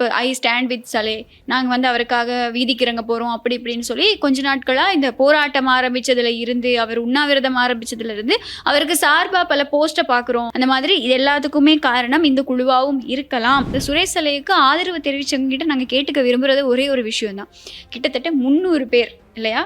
இப்போ I stand with Chale, நாங்கள் வந்து அவருக்காக வீதிக்கு இறங்க போகிறோம் அப்படி இப்படின்னு சொல்லி கொஞ்ச நாட்களாக இந்த போராட்டம் ஆரம்பித்ததுல இருந்து, அவர் உண்ணாவிரதம் ஆரம்பித்ததுல இருந்து அவருக்கு சார்பாக பல போஸ்ட்டை பார்க்குறோம். அந்த மாதிரி இது எல்லாத்துக்குமே காரணம் இந்த குழுவாகவும் இருக்கலாம். இந்த சுரேஷ் சலேவுக்கு ஆதரவு தெரிவித்தவங்க கிட்ட நாங்கள் கேட்டுக்க விரும்புகிறது ஒரே ஒரு விஷயம்தான். கிட்டத்தட்ட 300 பேர் இல்லையா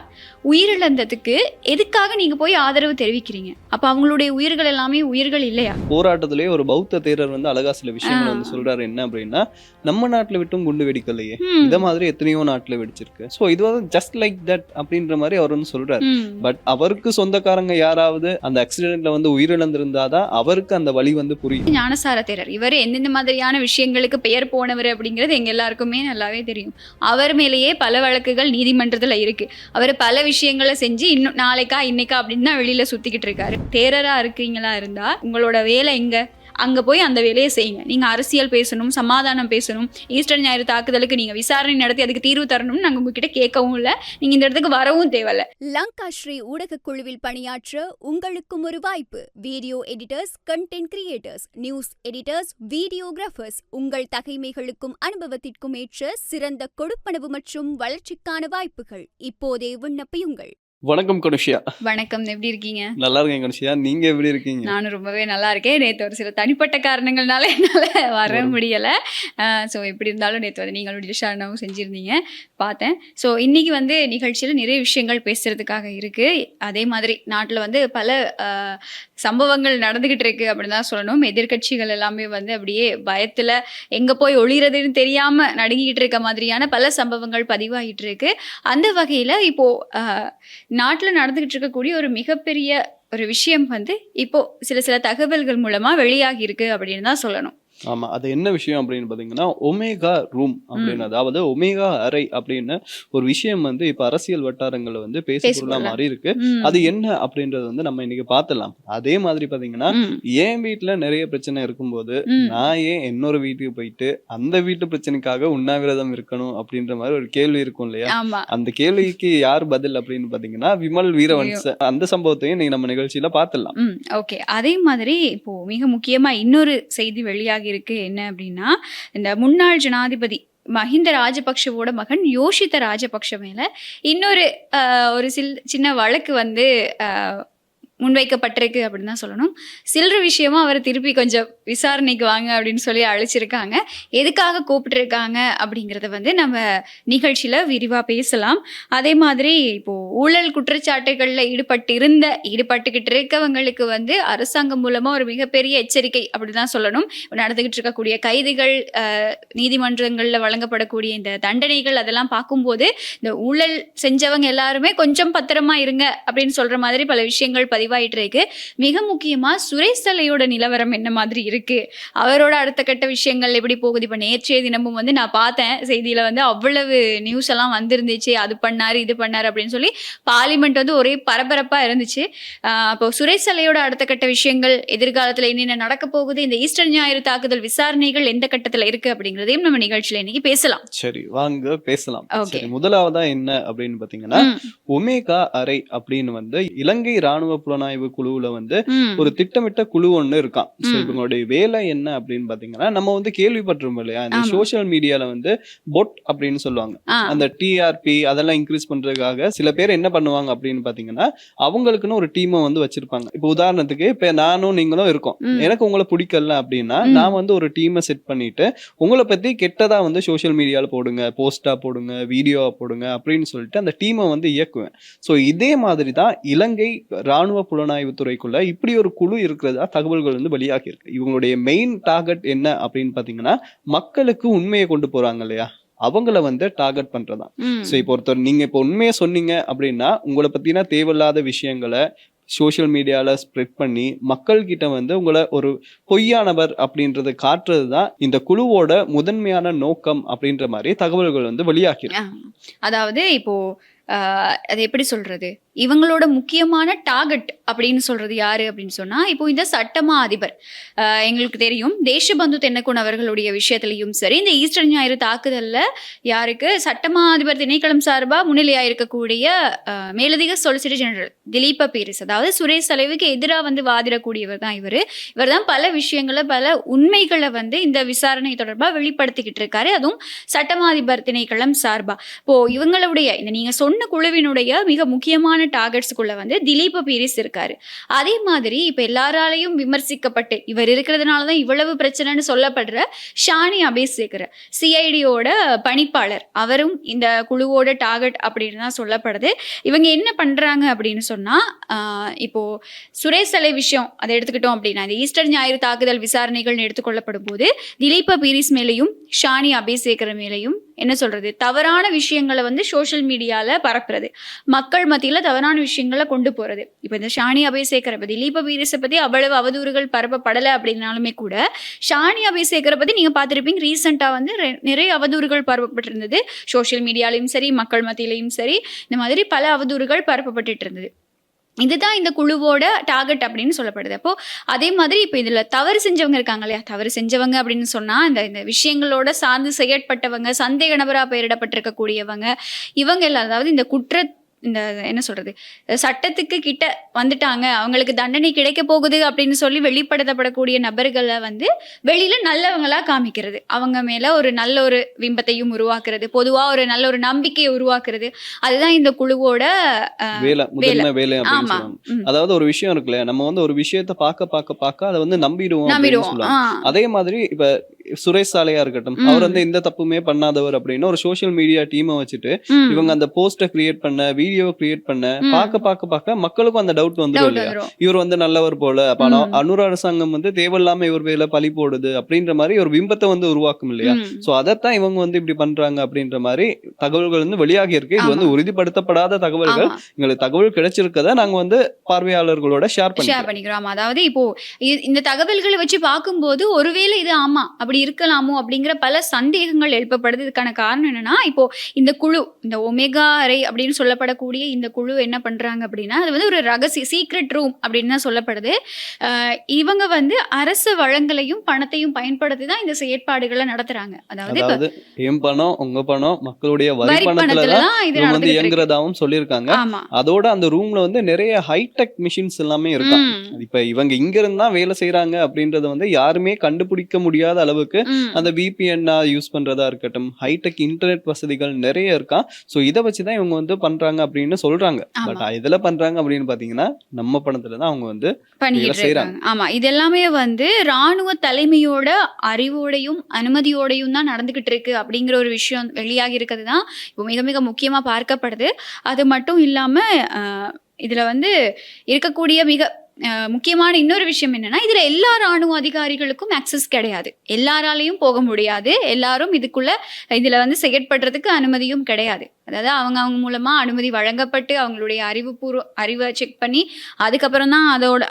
உயிரிழந்ததுக்கு எதுக்காக நீங்க போய் ஆதரவு தெரிவிக்கிறீங்க? அப்ப அவங்களுடைய உயிர்கள் எல்லாமே உயிர்கள் இல்லையா? போராட்டத்திலேயே ஒரு பௌத்த தேரர் வந்து அழகா சில விஷயங்கள் வந்து சொல்றாரு. என்ன அப்படின்னா, நம்ம நாட்டுல விட்டும் குண்டு வெடிக்கலையே, இத மாதிரி எத்தனையோ நாட்டுல வெடிச்சிருக்கு. சோ இது வந்து ஜஸ்ட் லைக் தட் அப்படின்ற மாதிரி அவர் வந்து சொல்றாரு. பட் அவருக்கு சொந்தக்காரங்க யாராவது அந்த ஆக்சிடென்ட்ல வந்து உயிரிழந்திருந்தாதான் அவருக்கு அந்த வழி வந்து புரியும். ஞானசார தேரர் இவர் எந்தெந்த மாதிரியான விஷயங்களுக்கு பெயர் போனவர் அப்படிங்கிறது எங்க எல்லாருக்குமே நல்லாவே தெரியும். அவர் மேலேயே பல வழக்குகள் நீதிமன்றத்துல இருக்கு. அவர் பல விஷயங்களை செஞ்சு இன்னும் நாளைக்கா இன்னைக்கா அப்படின்னு தான் வெளியில சுத்திக்கிட்டு இருக்காரு. தேரரா இருக்கீங்களா இருந்தா உங்களோட வேலை எங்க? அங்க போய் அந்த வேலையை செய்யுங்க. நீங்க அரசியல் பேசணும், சமாதானம் பேசணும், ஈஸ்டர் ஞாயிறு தாக்குதலுக்கு நீங்க விசாரணை நடத்தி அதுக்கு தீர்வு தரணும்னு நாங்க உங்ககிட்ட கேட்கவும் இல்லை. நீங்க இந்த இடத்துக்கு வரவும் தேவையில்ல. லங்கா ஸ்ரீ ஊடக குழுவில் பணியாற்ற உங்களுக்கும் ஒரு வாய்ப்பு. Video editors, content creators, news editors, videographers, உங்கள் தகைமைகளுக்கும் அனுபவத்திற்கும் ஏற்ற சிறந்த கொடுப்பனவு மற்றும் வளர்ச்சிக்கான வாய்ப்புகள். இப்போதே விண்ணப்பியுங்கள். வணக்கம் கனுஷியா. வணக்கம், எப்படி இருக்கீங்க? நல்லா இருக்கேன் கனுஷியா, நீங்க எப்படி இருக்கீங்க? நானும் ரொம்பவே நல்லா இருக்கேன். நேற்று ஒரு சில தனிப்பட்ட காரணங்கள்னால என்னால் வர முடியலை. ஸோ எப்படி இருந்தாலும் நேற்று வந்து நீங்களும் டிஷானாவும் செஞ்சுருந்தீங்க, பார்த்தேன். ஸோ இன்றைக்கி வந்து நிகழ்ச்சியில் நிறைய விஷயங்கள் பேசுகிறதுக்காக இருக்குது. அதே மாதிரி நாட்டில் வந்து பல சம்பவங்கள் நடந்துக்கிட்டு இருக்குது அப்படின்னு தான் சொல்லணும். எதிர்கட்சிகள் எல்லாமே வந்து அப்படியே பயத்தில் எங்கே போய் ஒளிகிறதுன்னு தெரியாமல் நடுங்கிக்கிட்டு இருக்க மாதிரியான பல சம்பவங்கள் பதிவாகிட்டு இருக்கு. அந்த வகையில் இப்போது நாட்டில் நடந்துகிட்டு இருக்கக்கூடிய ஒரு மிகப்பெரிய ஒரு விஷயம் வந்து இப்போ சில தகவல்கள் மூலமா வெளியாகி இருக்கு அப்படின்னு தான் சொல்லணும். ஆமா, அது என்ன விஷயம் அப்படின்னு பாத்தீங்கன்னா, ஒமேகா ரூம் அப்படின்னு, அதாவது ஒமேகா அறை அப்படின்னு ஒரு விஷயம் வந்து இப்ப அரசியல் வட்டாரங்கள்ல வந்து பேசப்பொருளா மாறி இருக்கு. அது என்ன அப்படின்றது வந்து நம்ம இன்னைக்கு பார்த்துடலாம். அதே மாதிரி பாத்தீங்கன்னா, என் வீட்டுல நிறைய பிரச்சனை இருக்கும்போது நான் ஏன் இன்னொரு வீட்டுக்கு போயிட்டு அந்த வீட்டு பிரச்சனைக்காக உண்ணாவிரதம் இருக்கணும் அப்படின்ற மாதிரி ஒரு கேள்வி இருக்கும் இல்லையா? அந்த கேள்விக்கு யார் பதில் அப்படின்னு பாத்தீங்கன்னா, விமல் வீரவன்ச. அந்த சம்பவத்தையும் நீங்க நம்ம நிகழ்ச்சியில பார்த்துடலாம். ஓகே, அதே மாதிரி இப்போ மிக முக்கியமா இன்னொரு செய்தி வெளியாகி இருக்கு. என்ன அப்படின்னா, இந்த முன்னாள் ஜனாதிபதி மஹிந்த ராஜபக்ஷவோட மகன் யோஷித்த ராஜபக்ஷ மேல இன்னொரு ஒரு சின்ன வழக்கு வந்து முன்வைக்கப்பட்டிருக்கு அப்படின்னு தான் சொல்லணும். சில்லற விஷயமா அவர் திருப்பி கொஞ்சம் விசாரணைக்கு வாங்க அப்படின்னு சொல்லி அழைச்சிருக்காங்க. எதுக்காக கூப்பிட்டுருக்காங்க அப்படிங்கிறத வந்து நம்ம நிகழ்ச்சியில் விரிவாக பேசலாம். அதே மாதிரி இப்போது ஊழல் குற்றச்சாட்டுகளில் ஈடுபட்டுக்கிட்டு இருக்கவங்களுக்கு வந்து அரசாங்கம் மூலமாக ஒரு மிகப்பெரிய எச்சரிக்கை அப்படி தான் சொல்லணும். நடந்துக்கிட்டு இருக்கக்கூடிய கைதுகள், நீதிமன்றங்களில் வழங்கப்படக்கூடிய இந்த தண்டனைகள் அதெல்லாம் பார்க்கும்போது இந்த ஊழல் செஞ்சவங்க எல்லாருமே கொஞ்சம் பத்திரமா இருங்க அப்படின்னு சொல்கிற மாதிரி பல விஷயங்கள் பதிவாயிட்டு இருக்கு. மிக முக்கியமா சுரேஷ் சலேயோட நிலவரம் என்ன மாதிரி இருக்கு, அவரோட அடுத்த கட்ட விஷயங்கள் எப்படி போகுது. இப்ப நேற்றைய தினமும் வந்து நான் பார்த்தேன் செய்தியில வந்து அவ்வளவு நியூஸ் எல்லாம் வந்திருந்துச்சு. அது பண்ணாரு இது பண்ணாரு அப்படின்னு சொல்லி பார்லிமெண்ட் வந்து ஒரே பரபரப்பா இருந்துச்சு. அப்போ சுரேஷ் சலேயோட அடுத்த கட்ட விஷயங்கள், எதிர்காலத்துல என்னென்ன நடக்க போகுது, இந்த ஈஸ்டர் ஞாயிறு தாக்குதல் விசாரணைகள் எந்த கட்டத்துல இருக்கு அப்படிங்கிறதையும் நம்ம நிகழ்ச்சியில இன்னைக்கு பேசலாம். சரி, வாங்க பேசலாம். சரி, முதலாவதா என்ன அப்படின்னு பாத்தீங்கன்னா, ஒமேகா அறை அப்படின்னு வந்து இலங்கை ராணுவ புலனாய்வு குழுவுல வந்து ஒரு திட்டமிட்ட குழு ஒண்ணு இருக்கான். இவங்களுடைய வேலை என்ன அப்படின்னு பாத்தீங்கன்னா, நம்ம வந்து கேள்விப்பட்டிருப்போம் இல்லையா, இந்த சோசியல் மீடியால வந்து பொட் அப்படின்னு சொல்லுவாங்க. அந்த டிஆர்பி அதெல்லாம் இன்க்ரீஸ் பண்றதுக்காக சில பேர் என்ன பண்ணுவாங்க அப்படின்னு பாத்தீங்கன்னா, அவங்களுக்குன்னு ஒரு டீமை வந்து வச்சிருப்பாங்க. இப்ப உதாரணத்துக்கு இப்ப நானும் நீங்களும் இருக்கோம், எனக்கு உங்களை பிடிக்கல அப்படின்னா நான் வந்து ஒரு டீமை செட் பண்ணிட்டு உங்களை பத்தி கெட்டதா வந்து சோசியல் மீடியால போடுங்க, போஸ்டா போடுங்க, வீடியோவா போடுங்க அப்படின்னு சொல்லிட்டு அந்த டீமை வந்து இயக்குவேன். சோ இதே மாதிரி தான் இலங்கை ராணுவ புலனாய்வு துறைக்குள்ள இப்படி ஒரு குழு இருக்கிறதா தகவல்கள் வந்து வெளியாகி இருக்கு. இவங்களுடைய மெயின் டார்கெட் என்ன அப்படின்னு பாத்தீங்கன்னா, மக்களுக்கு உண்மையை கொண்டு போறாங்க இல்லையா, அவங்கள வந்து டார்கெட் பண்றதான். சோ இப்போ ஒருத்தர் நீங்க இப்போ உண்மையை சொன்னீங்க அப்படின்னா உங்களை பத்தினா தேவையில்லாத விஷயங்களை சோசியல் மீடியால ஸ்ப்ரெட் பண்ணி மக்கள் கிட்ட வந்து உங்களை ஒரு பொய்யானவர் அப்படின்றத காட்டுறது தான் இந்த குழுவோட முதன்மையான நோக்கம் அப்படின்ற மாதிரி தகவல்கள் வந்து வெளியாகிருக்கு. அதாவது இப்போ அது எப்படி சொல்றது, இவங்களோட முக்கியமான டார்கெட் அப்படின்னு சொல்றது யாரு அப்படின்னு சொன்னா, இப்போ இந்த சட்டமா அதிபர் எங்களுக்கு தெரியும் தேசபந்து தென்னக்கோன் அவர்களுடைய விஷயத்திலையும் சரி, இந்த ஈஸ்டர் ஞாயிறு தாக்குதல்ல யாருக்கு சட்டமா அதிபர் திணைக்களம் சார்பா முன்னிலையா இருக்கக்கூடிய மேலதிக சொலிசிட்டர் ஜெனரல் திலீப பீரிஸ், அதாவது சுரேஷ் தலைவுக்கு எதிராக வந்து வாதிடக்கூடியவர் தான் இவர் தான் பல விஷயங்களை பல உண்மைகளை வந்து இந்த விசாரணை தொடர்பாக வெளிப்படுத்திக்கிட்டு இருக்காரு, அதுவும் சட்டமா அதிபர் திணைக்களம் சார்பா. இப்போ இவங்களுடைய இந்த நீங்க சொன்ன குழுவினுடைய மிக முக்கியமான டார்கெட்ஸ்குள்ள வந்து திலீப பீரிஸ் இருக்காரு. அதே மாதிரி இப்ப எல்லாராலையும் விமர்சிக்கப்பட்டு இவர் இருக்கிறதுனாலதான் இவ்வளவு பிரச்சனைன்னு சொல்லப்படுற ஷானி அபேசேகர் சிஐடியோட பணிப்பாளர், அவரும் இந்த குழுவோட டார்கெட் அப்படின்னு தான் சொல்லப்படுது. இவங்க என்ன பண்றாங்க அப்படின்னு சொன்னா, இப்போ சுரேஷ் தலை விஷயம் அதை எடுத்துக்கிட்டோம் அப்படின்னா, இந்த ஈஸ்டர் ஞாயிறு தாக்குதல் விசாரணைகள் எடுத்துக்கொள்ளப்படும் போது திலீப பீரிஸ் மேலையும் ஷானி அபேசேகர் மேலையும் என்ன சொல்றது, தவறான விஷயங்களை வந்து சோஷியல் மீடியால பரப்புறது, மக்கள் மத்தியில தவறான விஷயங்களை கொண்டு போறது. இப்ப இந்த ஷானி அபேசேகரை பத்தி திலீப பீரிஸை பத்தி அவ்வளவு அவதூறுகள் பரப்பப்படலை அப்படின்னாலுமே கூட, ஷானி அபேசேகரை பத்தி நீங்க பார்த்திருப்பீங்க ரீசெண்டா வந்து நிறைய அவதூறுகள் பரப்பப்பட்டிருந்தது. சோஷியல் மீடியாலையும் சரி மக்கள் மத்தியிலையும் சரி இந்த மாதிரி பல அவதூறுகள் பரப்பப்பட்டு இருந்தது. இதுதான் இந்த குழுவோட டார்கெட் அப்படின்னு சொல்லப்படுது. அப்போ அதே மாதிரி இப்போ இதுல தவறு செஞ்சவங்க இருக்காங்க இல்லையா, தவறு செஞ்சவங்க அப்படின்னு சொன்னா இந்த விஷயங்களோட சார்ந்து செயற்பட்டவங்க, சந்தேக நபரா பெயரிடப்பட்டிருக்கக்கூடியவங்க, இவங்க எல்லாம் அதாவது இந்த இந்த என்ன சொல்றது, சட்டத்துக்கு கிட்ட வந்துட்டாங்க, அவங்களுக்கு தண்டனை கிடைக்க போகுது அப்படின்னு சொல்லி வெளிப்படுத்தப்படக்கூடிய நபர்களை வந்து வெளியில நல்லவங்களா காமிக்கிறது, அவங்க மேல ஒரு நல்ல ஒரு பிம்பத்தையும் உருவாக்குறது, பொதுவா ஒரு நல்ல ஒரு நம்பிக்கையை உருவாக்குறது, அதுதான் இந்த குழுவோட வேலை. ஆமா, அதாவது ஒரு விஷயம் இருக்குல்ல, நம்ம வந்து ஒரு விஷயத்த பார்க்க அதை வந்து நம்பிடுவோம். அதே மாதிரி இப்ப சுரேஷ் சாலையா இருக்கட்டும், அவர் வந்து எந்த தப்புமே பண்ணாதவர் அப்படின்னு ஒரு சோசியல் மீடியா டீமை வச்சுட்டு இவங்க அந்த போஸ்டர் கிரியேட் பண்ண, வீடியோவை கிரியேட் பண்ண, பார்க்க மக்களுக்கும் அந்த டவுட் வந்துடும் இல்லையா, இவர் வந்து நல்லவர் போல, அப்ப அனுர அரசாங்கம் வந்து தேவையில்லாம இவர் மேல பழி போடுது அப்படின்ற மாதிரி ஒரு பிம்பத்தை வந்து உருவாக்கும் இல்லையா. சோ அதைத்தான் இவங்க வந்து இப்படி பண்றாங்க அப்படின்ற மாதிரி தகவல்கள் வந்து வெளியாகி இருக்கு. இது வந்து உறுதிப்படுத்தப்படாத தகவல்கள், எங்களுக்கு தகவல் கிடைச்சிருக்கத நாங்க வந்து பார்வையாளர்களோட ஷேர் பண்ணிக்கிறோம். அதாவது இப்போ இந்த தகவல்களை வச்சு பார்க்கும்போது ஒருவேளை இது ஆமா அப்படி இருக்கலாமோ அப்படிங்கிற பல சந்தேகங்கள் எழுப்பப்படுது. இதுக்கான காரணம் என்னன்னா, இப்போ இந்த குழு, இந்த ஒமேகா அரை அப்படின்னு சொல்லப்படக்கூடிய இந்த குழு என்ன பண்றாங்க அப்படின்னா, அது வந்து ஒரு ரகசிய சீக்ரெட் ரூம் அப்படின்னு தான் சொல்லப்படுது. இவங்க வந்து அரசு வளங்களையும் பணத்தையும் பயன்படுத்தி தான் இந்த செயற்பாடுகளை நடத்துறாங்க. அதாவது என் பணம், உங்க பணம், மக்களுடைய வரி பணத்துலதான் இது வந்து இயங்குறதாவும் சொல்லியிருக்காங்க. அதோட அந்த ரூம்ல வந்து நிறைய ஹைடெக் மிஷின்ஸ் எல்லாமே இருக்கும். இப்ப இவங்க இங்க இருந்தா வேலை செய்யறாங்க அப்படின்றத வந்து யாருமே கண்டுபிடிக்க முடியாத அளவுக்கு அந்த VPN யூஸ் பண்றதா இருக்கட்டும், ஹைடெக் இன்டர்நெட் வசதிகள் நிறைய இருக்கா. சோ இதை வச்சுதான் இவங்க வந்து பண்றாங்க அப்படின்னு சொல்றாங்க. பட் இதுல பண்றாங்க அப்படின்னு பாத்தீங்கன்னா நம்ம பணத்துலதான் அவங்க வந்து செய்யறாங்க. ஆமா, இது எல்லாமே வந்து ராணுவ தலைமையோட அறிவோடையும் அனுமதியோடையும் தான் நடந்துகிட்டு இருக்கு அப்படிங்கிற ஒரு விஷயம் வெளியாகி இருக்கிறது தான் இப்போ மிக மிக முக்கியமா பார்க்கப்படுது. அது மட்டும் இல்லாம இதுல வந்து இருக்கக்கூடிய மிக முக்கியமான இன்னொரு விஷயம் என்னன்னா, இதுல எல்லா ராணுவ அதிகாரிகளுக்கும் ஆக்சஸ் கிடையாது, எல்லாராலையும் போக முடியாது, எல்லாரும் இதுல வந்து செயற்படுறதுக்கு அனுமதியும் கிடையாது. அதாவது அவங்க மூலமா அனுமதி வழங்கப்பட்டு அவங்களுடைய அறிவை செக் பண்ணி அதுக்கப்புறம் தான்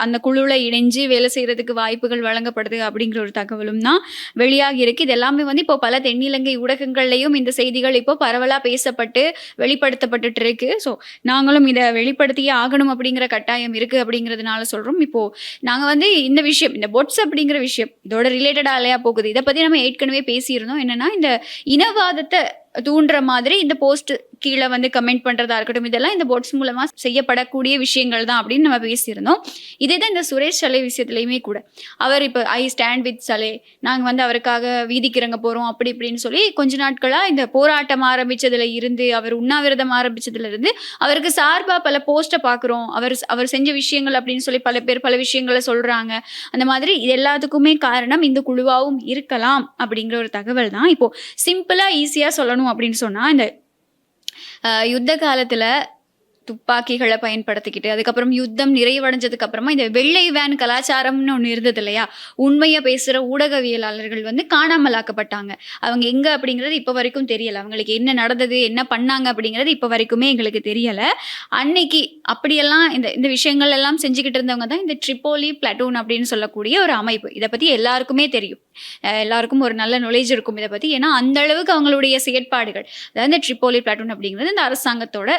அந்த குழுல இணைஞ்சு வேலை செய்யறதுக்கு வாய்ப்புகள் வழங்கப்படுது அப்படிங்கிற ஒரு தகவலும் தான் வெளியாகி இருக்கு. இது எல்லாமே வந்து இப்போ பல தென்னிலங்கை ஊடகங்கள்லையும் இந்த செய்திகள் இப்போ பரவலா பேசப்பட்டு வெளிப்படுத்தப்பட்டு இருக்கு. ஸோ நாங்களும் இதை வெளிப்படுத்தியே ஆகணும் அப்படிங்கிற கட்டாயம் இருக்கு அப்படிங்கிறதுனால சொல்றோம். இப்போ நாங்க வந்து இந்த விஷயம், இந்த பொட்ஸ் அப்படிங்கிற விஷயம் இதோட ரிலேட்டடா இல்லையா போகுது, இதை பத்தி நம்ம ஏற்கனவே பேசியிருந்தோம். என்னன்னா, இந்த இனவாதத்தை தூண்டுற மாதிரி இந்த போஸ்ட் கீழே வந்து கமெண்ட் பண்றதா இருக்கட்டும், இதெல்லாம் இந்த போட்ஸ் மூலமா செய்யப்படக்கூடிய விஷயங்கள் தான் அப்படின்னு நம்ம பேசியிருந்தோம். இதே தான் இந்த சுரேஷ் சலே விஷயத்துலையுமே கூட, அவர் இப்போ ஐ ஸ்டாண்ட் வித் சலே, நாங்கள் வந்து அவருக்காக வீதிக்கு இறங்க போறோம் அப்படி இப்படின்னு சொல்லி கொஞ்ச நாட்களா இந்த போராட்டம் ஆரம்பிச்சதுல இருந்து, அவர் உண்ணாவிரதம் ஆரம்பிச்சதுல இருந்து அவருக்கு சார்பா பல போஸ்ட்டை பார்க்குறோம், அவர் செஞ்ச விஷயங்கள் அப்படின்னு சொல்லி பல பேர் பல விஷயங்களை சொல்றாங்க. அந்த மாதிரி இது எல்லாத்துக்குமே காரணம் இந்த குழுவாவும் இருக்கலாம் அப்படிங்கிற ஒரு தகவல் தான். இப்போ சிம்பிளா ஈஸியா சொல்லணும் அப்படின்னு சொன்னா, இந்த யுத்த காலத்துல துப்பாக்கிகளை பயன்படுத்திக்கிட்டு அதுக்கப்புறம் யுத்தம் நிறைவடைஞ்சதுக்கு அப்புறமா இந்த வெள்ளை வேன் கலாச்சாரம்னு ஒன்று இருந்தது இல்லையா, உண்மையை பேசுகிற ஊடகவியலாளர்கள் வந்து காணாமலாக்கப்பட்டாங்க. அவங்க எங்க அப்படிங்கிறது இப்போ வரைக்கும் தெரியல. அவங்களுக்கு என்ன நடந்தது, என்ன பண்ணாங்க அப்படிங்கிறது இப்போ வரைக்குமே எங்களுக்கு தெரியல. அன்னைக்கு அப்படியெல்லாம் இந்த இந்த விஷயங்கள் எல்லாம் செஞ்சுக்கிட்டு இருந்தவங்க தான் இந்த ட்ரிப்போலி பிளாட்டூன் அப்படின்னு சொல்லக்கூடிய ஒரு அமைப்பு. இதை பற்றி எல்லாருக்குமே தெரியும், எல்லாருக்கும் ஒரு நல்ல நாலேஜ் இருக்கும் இதை பற்றி. ஏன்னா அந்த அளவுக்கு அவங்களுடைய செயற்பாடுகள், அதாவது இந்த ட்ரிப்போலி பிளாட்டூன் அப்படிங்கிறது இந்த அரசாங்கத்தோட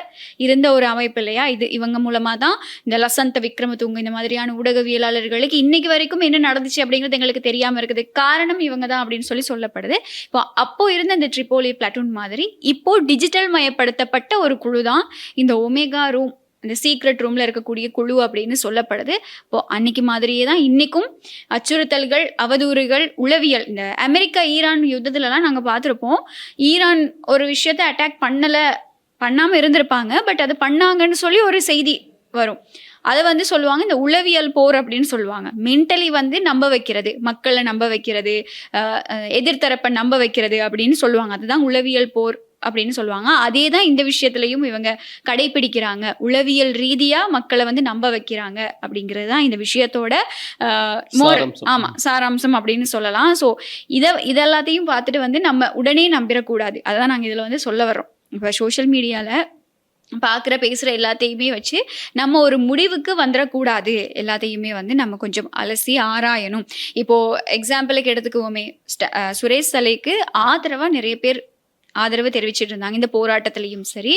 இருந்த ஒரு அமைப்பு இல்லையா. இவங்க மூலமாக தான் இந்த லசந்த விக்ரமதுங்க இந்த மாதிரியான ஊடகவியலாளர்களுக்கு இன்னைக்கு வரைக்கும் என்ன நடந்துச்சு அப்படிங்கிறது எங்களுக்கு தெரியாமல் இருக்குது. காரணம் இவங்க தான் அப்படின்னு சொல்லப்படுது. இப்போ அப்போ இருந்த இந்த ட்ரிப்போலி பிளாட்டூன் மாதிரி இப்போ டிஜிட்டல் மயப்படுத்தப்பட்ட ஒரு குழு தான் இந்த ஒமேகா ரூம், இந்த சீக்ரெட் ரூம்ல இருக்கக்கூடிய குழு அப்படின்னு சொல்லப்படுது. இப்போ அன்னைக்கு மாதிரியே தான் இன்னைக்கும் அச்சுறுத்தல்கள், அவதூறுகள், உளவியல், இந்த அமெரிக்கா ஈரான் யுத்தத்துலலாம் நாங்கள் பார்த்துருப்போம். ஈரான் ஒரு விஷயத்தை அட்டாக் பண்ணாமல் இருந்திருப்பாங்க, பட் அது பண்ணாங்கன்னு சொல்லி ஒரு செய்தி வரும். அதை வந்து சொல்லுவாங்க இந்த உளவியல் போர் அப்படின்னு சொல்லுவாங்க. மென்டலி வந்து நம்ப வைக்கிறது, மக்களை நம்ப வைக்கிறது, எதிர்த்தரப்பை நம்ப வைக்கிறது அப்படின்னு சொல்லுவாங்க. அதுதான் உளவியல் போர் அப்படின்னு சொல்லுவாங்க. அதே தான் இந்த விஷயத்துலையும் இவங்க கடைபிடிக்கிறாங்க. உளவியல் ரீதியா மக்களை வந்து நம்ப வைக்கிறாங்க அப்படிங்கிறது தான் இந்த விஷயத்தோட சாராம்சம் அப்படின்னு சொல்லலாம். ஸோ இதெல்லாத்தையும் பார்த்துட்டு வந்து நம்ம உடனே நம்பிடக்கூடாது. அதான் நாங்கள் இதில் வந்து சொல்ல வர்றோம். இப்போ சோஷியல் மீடியாவில் பார்க்குற பேசுகிற எல்லாத்தையுமே வச்சு நம்ம ஒரு முடிவுக்கு வந்துடக்கூடாது. எல்லாத்தையுமே வந்து நம்ம கொஞ்சம் அலசி ஆராயணும். இப்போது எக்ஸாம்பிளுக்கு எடுத்துக்குவோமே, சுரேஷ் சலைக்கு ஆதரவாக நிறைய பேர் ஆதரவு தெரிவிச்சிட்டு இருந்தாங்க. இந்த போராட்டத்திலையும் சரி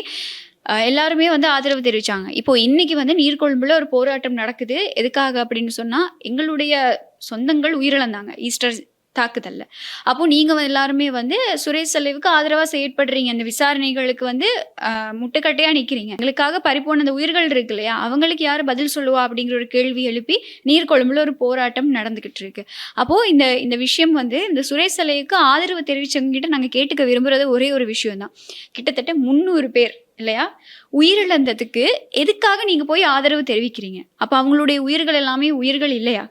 எல்லாருமே வந்து ஆதரவு தெரிவித்தாங்க. இப்போது இன்றைக்கி வந்து நீர்கொழும்புல ஒரு போராட்டம் நடக்குது. எதுக்காக அப்படின்னு சொன்னால் எங்களுடைய சொந்தங்கள் உயிரிழந்தாங்க ஈஸ்டர் தாக்குதல்ல. அப்போ நீங்க எல்லாருமே வந்து சுரேஷ் சலைவுக்கு ஆதரவா செயற்படுறீங்க, அந்த விசாரணைகளுக்கு வந்து முட்டுக்கட்டையா நிக்கிறீங்க. எங்களுக்காக பறிப்போன அந்த உயிர்கள் இருக்கு இல்லையா, அவங்களுக்கு யாரு பதில் சொல்லுவா அப்படிங்கிற ஒரு கேள்வி எழுப்பி நீர்கொழும்புல ஒரு போராட்டம் நடந்துகிட்டு இருக்கு. அப்போ இந்த விஷயம் வந்து இந்த சுரேஷ் சலைவுக்கு ஆதரவு தெரிவிச்சவங்க கிட்ட நாங்க கேட்டுக்க விரும்புறது ஒரே ஒரு விஷயம் தான். கிட்டத்தட்ட 300 பேர் இல்லையா உயிரிழந்ததுக்கு எதுக்காக நீங்க போய் ஆதரவு தெரிவிக்கிறீங்க? அப்ப அவங்களுடைய உயிர்கள் எல்லாமே உயிர்கள் இல்லையா?